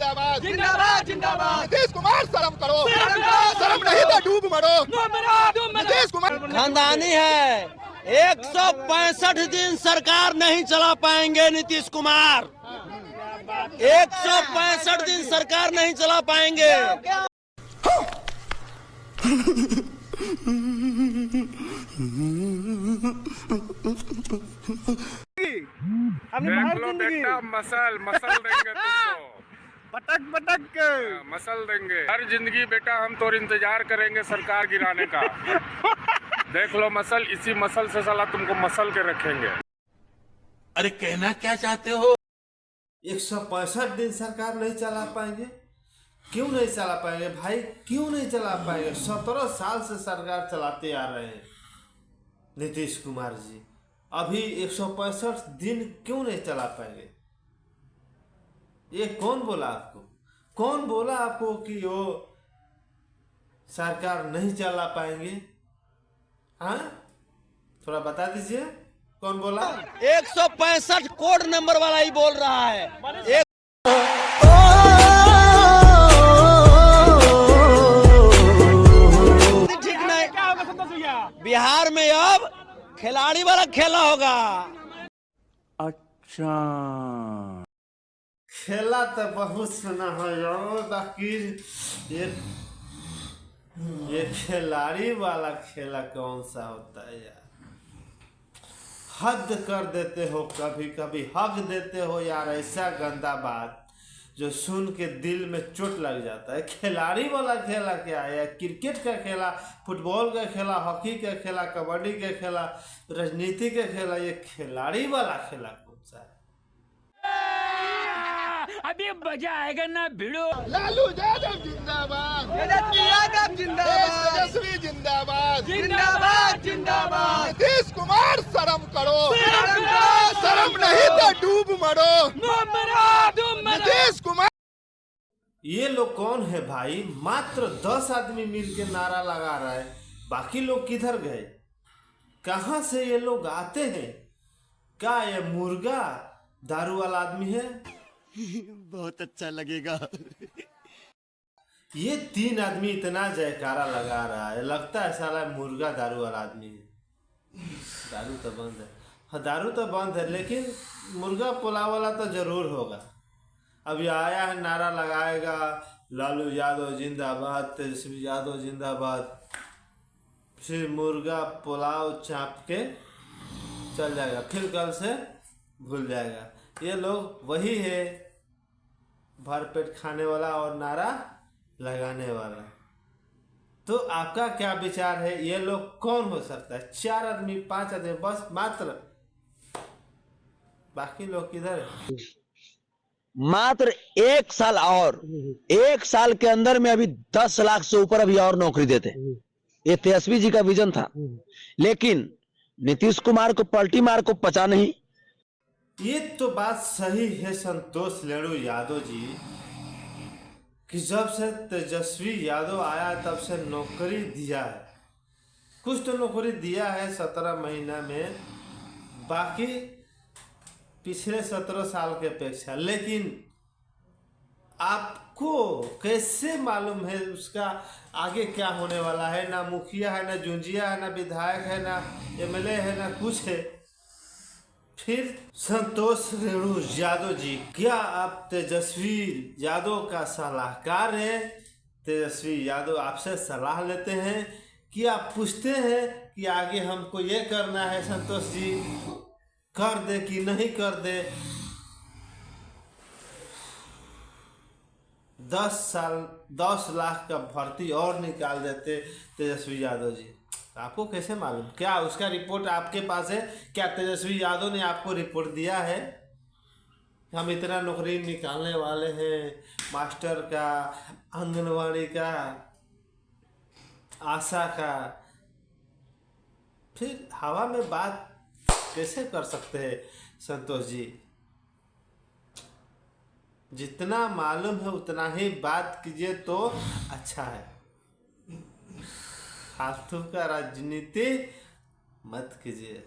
जिंदाबाद जिंदाबाद जिंदाबाद। नीतीश कुमार शर्म करो, शर्म नहीं तो डूब मरो। नीतीश कुमार खानदानी है। 165 दिन सरकार नहीं चला पाएंगे नीतीश कुमार। 165 दिन सरकार नहीं चला पाएंगे। देख लो बेटा, मसल देंगे तुमको, पटक पटक के मसल देंगे हर जिंदगी बेटा। हम तो इंतजार करेंगे सरकार गिराने का। देख लो मसल, इसी मसल से साला तुमको मसल के रखेंगे। अरे कहना क्या चाहते हो? 165 दिन सरकार नहीं चला पाएंगे। क्यों नहीं चला पाएंगे भाई, क्यों नहीं चला पाएंगे? 17 साल से सरकार चलाते आ रहे हैं नीतीश कुमार जी। अभी 165 दिन क्यों नहीं चला पाएंगे? ये कौन बोला आपको? कौन बोला आपको कि वो सरकार नहीं चला पाएंगे? हाँ, थोड़ा बता दीजिए कौन बोला? 165 कोड नंबर वाला ही बोल रहा है। ठीक नहीं, क्या होगा संतोष भैया? बिहार में अब खिलाड़ी वाला खेला होगा। अच्छा, खेला तो बहुत सुना है यार, बाकी ये खिलाड़ी वाला खेला कौन सा होता है यार? हद कर देते हो, कभी कभी हक देते हो यार, ऐसा गंदा बात जो सुन के दिल में चोट लग जाता है। खिलाड़ी वाला खेला क्या है? क्रिकेट का खेला, फुटबॉल का खेला, हॉकी का खेला, कबड्डी का खेला, राजनीति का खेला, ये खिलाड़ी वाला खेला कौन सा है? अभी मजा आएगा ना भिड़ो। लालू यादव जिंदाबाद, यादव जिंदाबाद, तेजस्वी जिंदाबाद, जिंदाबाद जिंदाबाद। नीतीश कुमार शर्म करो, शर्म नहीं तो डूब मरो। नीतीश कुमार ये लोग कौन है भाई? मात्र 10 आदमी मिलके नारा लगा रहा है, बाकी लोग किधर गए? कहाँ से ये लोग आते हैं? क्या ये मुर्गा दारू वाला आदमी है? बहुत अच्छा लगेगा। ये 3 आदमी इतना जयकारा लगा रहा है, लगता है साला मुर्गा दारू वाला आदमी है। दारू तो बंद है, हाँ दारू तो बंद है, लेकिन मुर्गा पुलाव वाला तो जरूर होगा। अभी आया है, नारा लगाएगा, लालू यादव जिंदाबाद, तेजस्वी यादव जिंदाबाद, फिर मुर्गा पुलाव चाप के चल जाएगा, फिर कल से भूल जाएगा। ये लोग वही है, भरपेट खाने वाला और नारा लगाने वाला। तो आपका क्या विचार है? ये लोग कौन हो सकता है? 4 आदमी, 5 आदमी बस मात्र, बाकी लोग किधर है? मात्र 1 साल और 1 साल के अंदर में अभी 10 लाख से ऊपर अभी और नौकरी देते। ये तेजस्वी जी का विजन था, लेकिन नीतीश कुमार को पलटी मार को पचा नहीं। ये तो बात सही है संतोष लेड़ू यादव जी, कि जब से तेजस्वी यादव आया तब से नौकरी दिया है, कुछ तो नौकरी दिया है 17 महीना में, बाकी पिछले 17 साल के अपेक्षा। लेकिन आपको कैसे मालूम है उसका आगे क्या होने वाला है? ना मुखिया है, ना जुंजिया है, ना विधायक है, ना एमएलए है, ना कुछ है। फिर संतोष रेणु यादव जी, क्या आप तेजस्वी यादव का सलाहकार हैं? तेजस्वी यादव आपसे सलाह लेते हैं कि आप पूछते हैं कि आगे हमको ये करना है, संतोष जी कर दे कि नहीं कर दे? 10 लाख का भर्ती और निकाल देते तेजस्वी यादव जी। आपको कैसे मालूम? क्या उसका रिपोर्ट आपके पास है? क्या तेजस्वी यादव ने आपको रिपोर्ट दिया है? हम इतना नौकरी निकालने वाले हैं, मास्टर का, आंगनवाड़ी का, आशा का। फिर हवा में बात कैसे कर सकते हैं संतोष जी? जितना मालूम है उतना ही बात कीजिए तो अच्छा है। फालतू का राजनीति मत कीजिए।